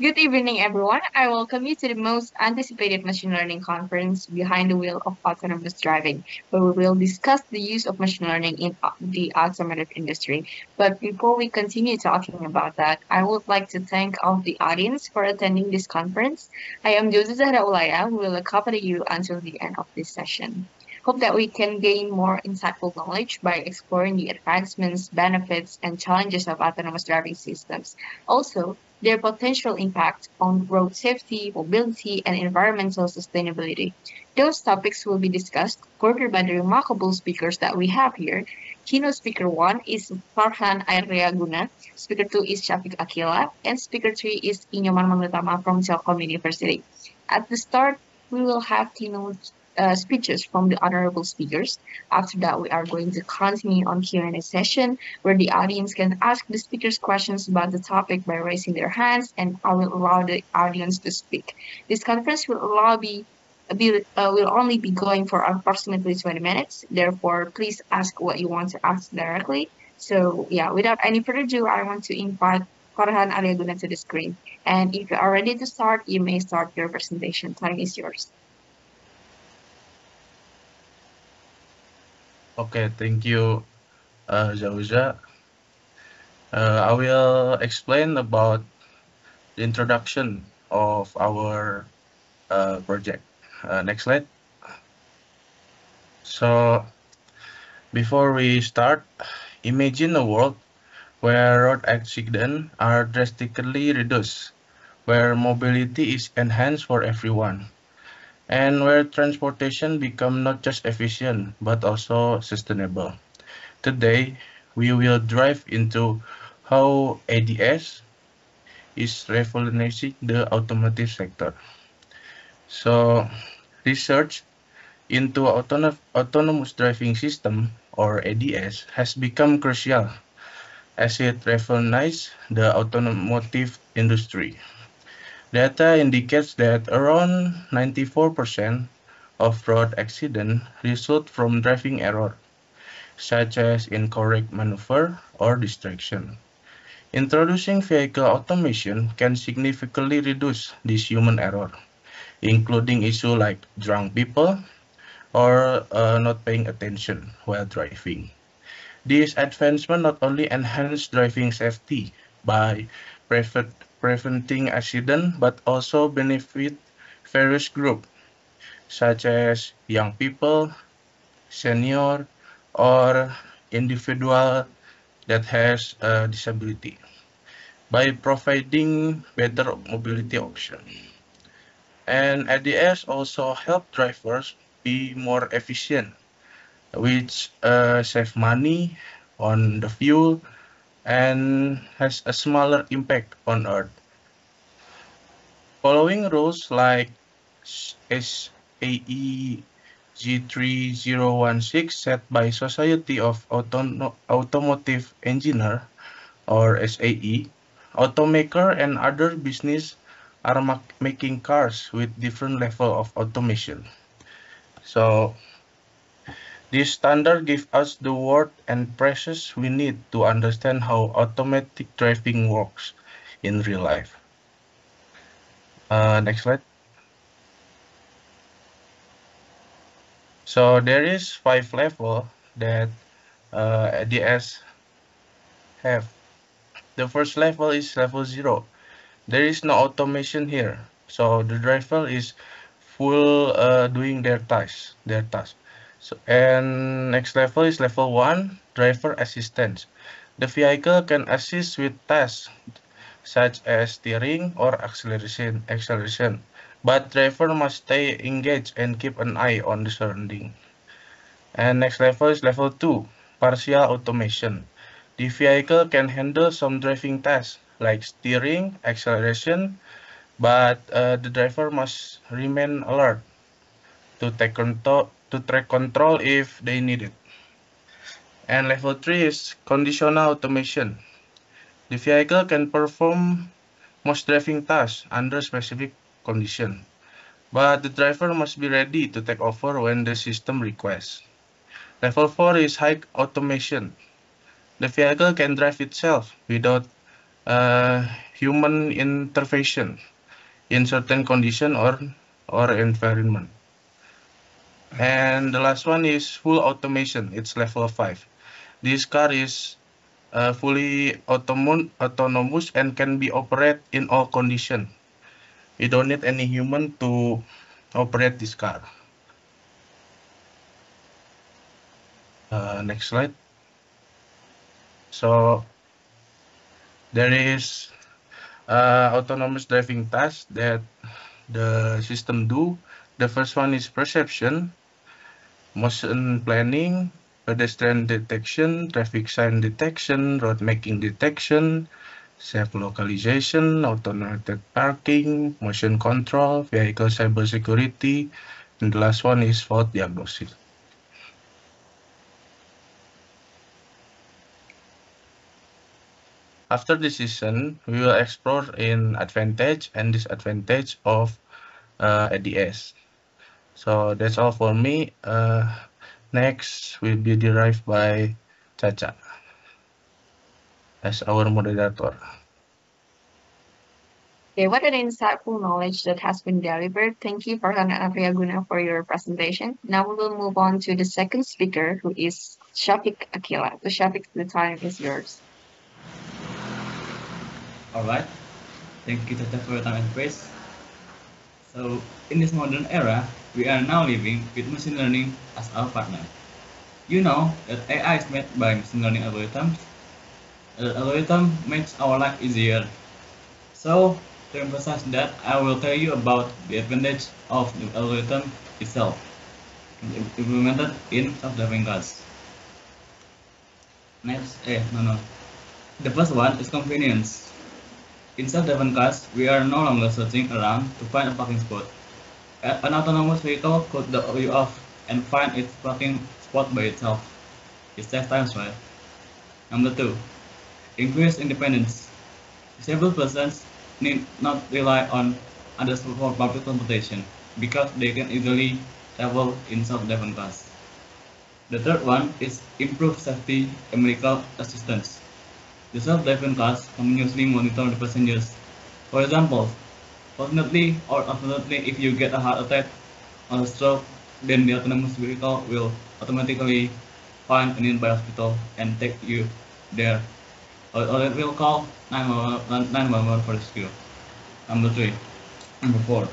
Good evening, everyone. I welcome you to the most anticipated machine learning conference, Behind the Wheel of Autonomous Driving, where we will discuss the use of machine learning in the automotive industry. But before we continue talking about that, I would like to thank all the audience for attending this conference. I am Joseph Zahra Ulaya, who will accompany you until the end of this session. Hope that we can gain more insightful knowledge by exploring the advancements, benefits, and challenges of autonomous driving systems. Also, their potential impact on road safety, mobility, and environmental sustainability. Those topics will be discussed further by the remarkable speakers that we have here. Keynote speaker 1 is Farhan Aryaguna, speaker 2 is Shafiq Akila, and speaker 3 is Inyoman Manggutama from Telkom University. At the start, we will have keynote speeches from the honorable speakers. After that, we are going to continue on Q&A session where the audience can ask the speakers questions about the topic by raising their hands, and I will allow the audience to speak. This conference will only be going for approximately 20 minutes. Therefore, please ask what you want to ask directly. So yeah, without any further ado, I want to invite Farhan Aryaguna to the screen. And if you are ready to start, you may start your presentation. Time is yours. Okay, thank you, Jauza. I will explain about the introduction of our project. Next slide. So, before we start, imagine a world where road accidents are drastically reduced, where mobility is enhanced for everyone, and where transportation become not just efficient but also sustainable. Today, we will dive into how ADS is revolutionizing the automotive sector. So, research into autonomous driving system or ADS has become crucial as it revolutionizes the automotive industry. Data indicates that around 94% of road accidents result from driving error, such as incorrect maneuver or distraction. Introducing vehicle automation can significantly reduce this human error, including issues like drunk people or not paying attention while driving. This advancement not only enhance driving safety by preventing accident, but also benefit various groups such as young people, senior, or individual that has a disability by providing better mobility options. And ADS also help drivers be more efficient, which save money on the fuel and has a smaller impact on Earth. Following rules like SAE G3016 set by Society of Automotive Engineer or SAE, automaker and other business are making cars with different level of automation. So this standard gives us the word and process we need to understand how automatic driving works in real life. Next slide. So there is 5 level that ADS have. The first level is level 0. There is no automation here, so the driver is full doing their task. So, and next level is level 1, driver assistance. The vehicle can assist with tasks such as steering or acceleration, but driver must stay engaged and keep an eye on the surrounding. And next level is level 2, partial automation. The vehicle can handle some driving tasks like steering, acceleration, but the driver must remain alert to take control if they need it. And level 3 is conditional automation. The vehicle can perform most driving tasks under specific conditions, but the driver must be ready to take over when the system requests. Level 4 is high automation. The vehicle can drive itself without human intervention in certain condition or environment. And the last one is full automation. It's level 5. This car is fully autonomous and can be operated in all conditions. We don't need any human to operate this car. Next slide. So there is autonomous driving tasks that the system do. The first one is perception, motion planning, pedestrian detection, traffic sign detection, road making detection, safe localization, automated parking, motion control, vehicle cybersecurity, and the last one is fault diagnosis. After this session, we will explore in advantage and disadvantage of ADS. So that's all for me. Next will be derived by Caca as our moderator. Okay, what an insightful knowledge that has been delivered. Thank you, Farhana Afriaguna, for your presentation. Now we will move on to the second speaker, who is Shafiq Akila. So Shafiq, the time is yours. All right. Thank you, Tata, for your time and praise. So, in this modern era, we are now living with machine learning as our partner. You know that AI is made by machine learning algorithms. The algorithm makes our life easier. So, to emphasize that, I will tell you about the advantage of the algorithm itself, implemented in self-driving cars. Next, The first one is convenience. In self-driving cars, we are no longer searching around to find a parking spot. An autonomous vehicle could drop you off and find its parking spot by itself. It saves time, right? Number 2, increased independence. Disabled persons need not rely on others for public transportation because they can easily travel in self-driving cars. The third one is improved safety and medical assistance. The self-driving cars continuously monitor the passengers. For example, fortunately or unfortunately, if you get a heart attack or a stroke, then the autonomous vehicle will automatically find a nearby hospital and take you there. Or it will call 911 for rescue. Number 4,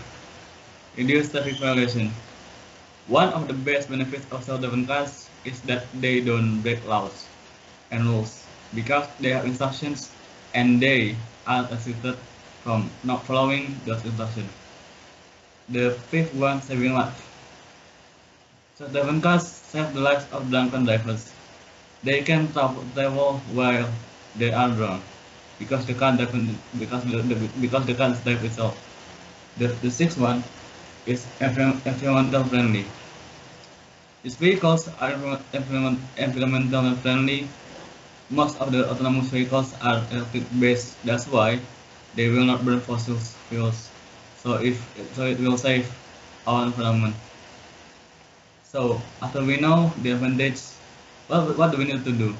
reduce traffic violation. One of the best benefits of self-driving cars is that they don't break laws and rules because they have instructions and they are restricted from not following those instructions. The fifth one, saving life. Self-driving cars save the lives of drunken drivers. They can travel while they are drunk because the car drive itself. The sixth one is environmental friendly. These vehicles are environmental friendly. Most of the autonomous vehicles are electric based. That's why they will not burn fossil fuels. So it will save our environment. So after we know the advantage, what do we need to do?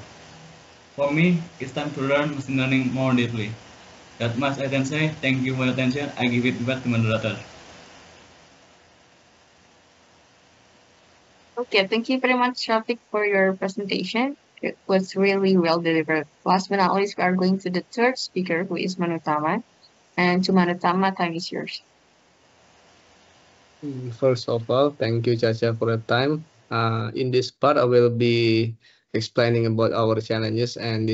For me, it's time to learn machine learning more deeply. That much I can say. Thank you for your attention. I give it back to moderator. Okay, thank you very much, Shafiq, for your presentation. It was really well delivered. Last but not least, we are going to the third speaker, who is Manutama. And to Manutama, time is yours. First of all, thank you, Chacha, for your time. In this part, I will be explaining about our challenges and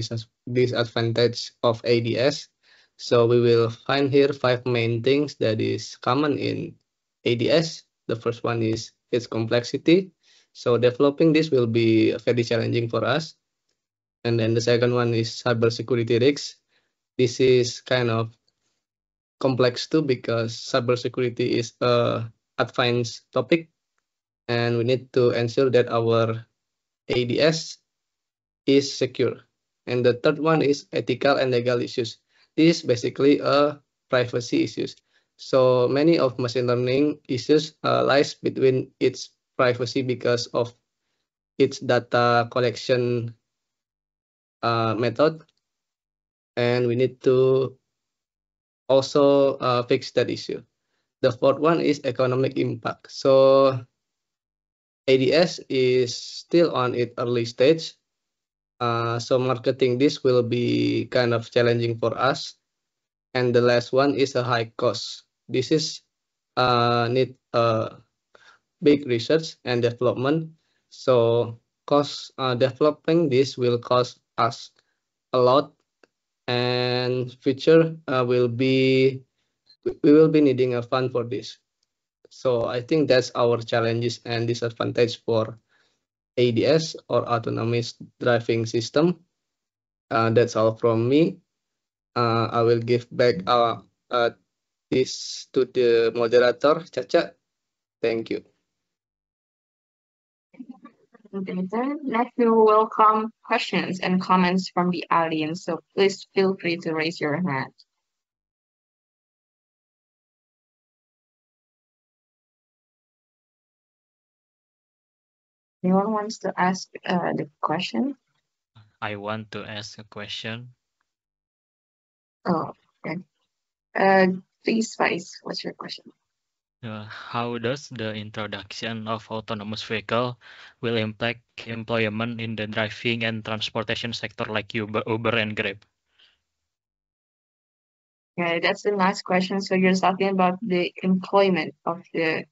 disadvantage of ADS. So we will find here 5 main things that is common in ADS. The first one is its complexity. So developing this will be very challenging for us. And then the second one is cybersecurity risks. This is kind of complex too because cybersecurity is a advanced topic, and we need to ensure that our ADS is secure. And the third one is ethical and legal issues. This is basically a privacy issues. So many of machine learning issues lies between its privacy because of its data collection method, and we need to also fix that issue. The fourth one is economic impact. So ADS is still on its early stage. So marketing this will be kind of challenging for us. And the last one is a high cost. This is need big research and development. So cost developing this will cost us a lot, and future we will be needing a fund for this. So I think that's our challenges and disadvantage for ADS or autonomous driving system. That's all from me. I will give back this to the moderator, Caca. Thank you. Next, we will welcome questions and comments from the audience. So please feel free to raise your hand. Anyone wants to ask the question? I want to ask a question. Oh, okay. Please, Faiz, what's your question? How does the introduction of autonomous vehicle will impact employment in the driving and transportation sector like Uber and Grab? Okay, that's the last question. So you're talking about the employment of the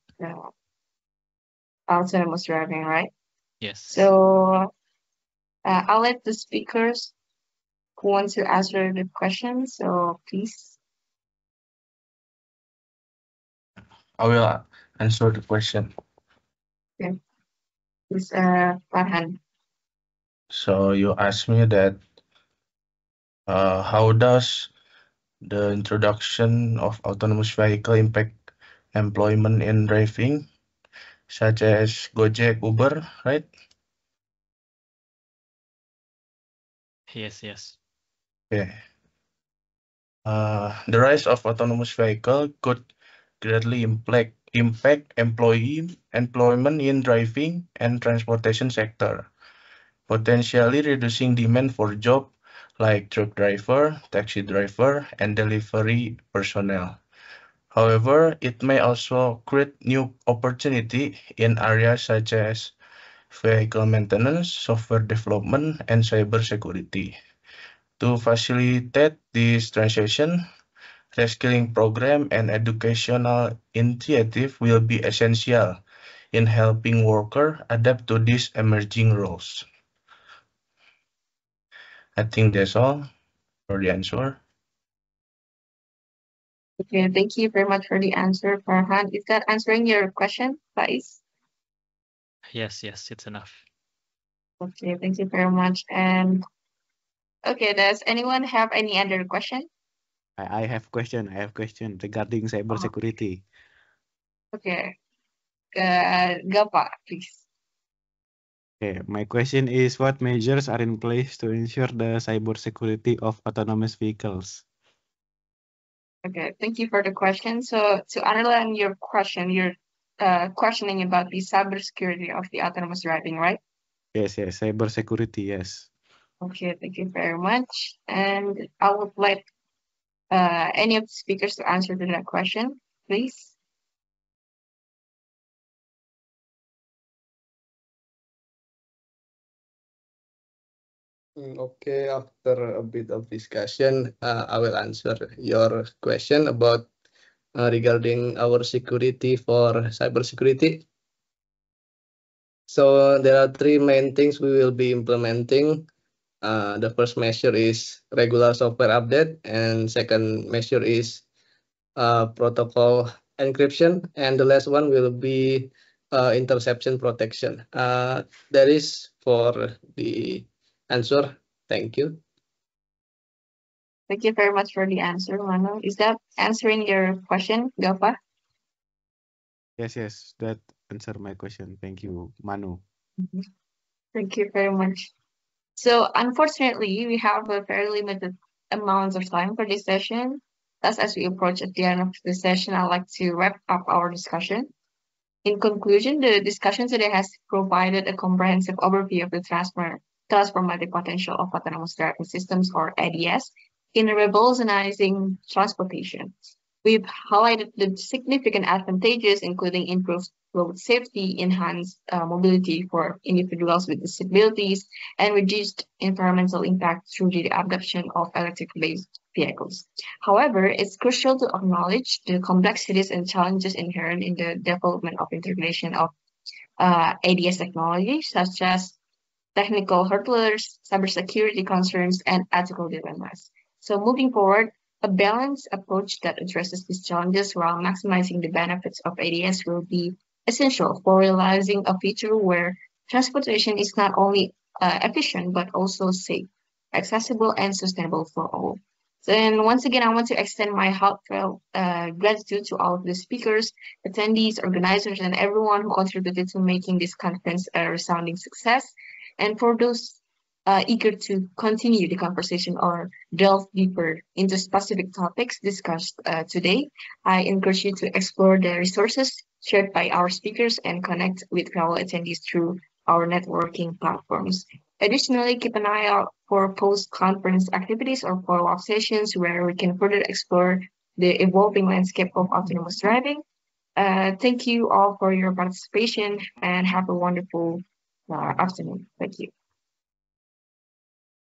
autonomous driving, right? Yes. So I'll let the speakers who want to answer the question. So please. I will answer the question. Okay. Please, Farhan. So you asked me that how does the introduction of autonomous vehicle impact employment in driving, such as Gojek, Uber, right? Yes. Okay. The rise of autonomous vehicle could greatly impact employment in driving and transportation sector, potentially reducing demand for jobs like truck driver, taxi driver, and delivery personnel. However, it may also create new opportunity in areas such as vehicle maintenance, software development, and cybersecurity. To facilitate this transition, reskilling program and educational initiative will be essential in helping workers adapt to these emerging roles. I think that's all for the answer. Okay, thank you very much for the answer, Farhan. Is that answering your question, Faiz? Yes, it's enough. Okay, thank you very much. And okay, does anyone have any other question? I have question. Regarding cybersecurity. Okay, Gapa, please. Okay, my question is, what measures are in place to ensure the cybersecurity of autonomous vehicles? Okay, thank you for the question. So to underline your question, you're questioning about the cybersecurity of the autonomous driving, right? Yes, cybersecurity, yes. Okay, thank you very much. And I would like any of the speakers to answer to that question, please. Okay, after a bit of discussion, I will answer your question about regarding our security for cybersecurity. So there are three main things we will be implementing. The first measure is regular software update, and second measure is protocol encryption, and the last one will be interception protection. That is for the answer. Thank you. Thank you very much for the answer, Manu. Is that answering your question, Gapa? Yes, that answer my question. Thank you, Manu. Thank you very much. So unfortunately, we have a very limited amount of time for this session. Thus, as we approach at the end of the session, I'd like to wrap up our discussion. In conclusion, the discussion today has provided a comprehensive overview of the transformative potential of autonomous driving systems, or ADS, in revolutionizing transportation. We've highlighted the significant advantages, including improved road safety, enhanced mobility for individuals with disabilities, and reduced environmental impact through the adoption of electric-based vehicles. However, it's crucial to acknowledge the complexities and challenges inherent in the development of integration of ADS technology, such as technical hurdles, cybersecurity concerns, and ethical dilemmas. So moving forward, a balanced approach that addresses these challenges while maximizing the benefits of ADS will be essential for realizing a future where transportation is not only efficient but also safe, accessible, and sustainable for all. So, and once again, I want to extend my heartfelt gratitude to all of the speakers, attendees, organizers, and everyone who contributed to making this conference a resounding success. And for those eager to continue the conversation or delve deeper into specific topics discussed today, I encourage you to explore the resources shared by our speakers and connect with fellow attendees through our networking platforms. Additionally, keep an eye out for post-conference activities or follow-up sessions where we can further explore the evolving landscape of autonomous driving. Thank you all for your participation and have a wonderful afternoon. Thank you.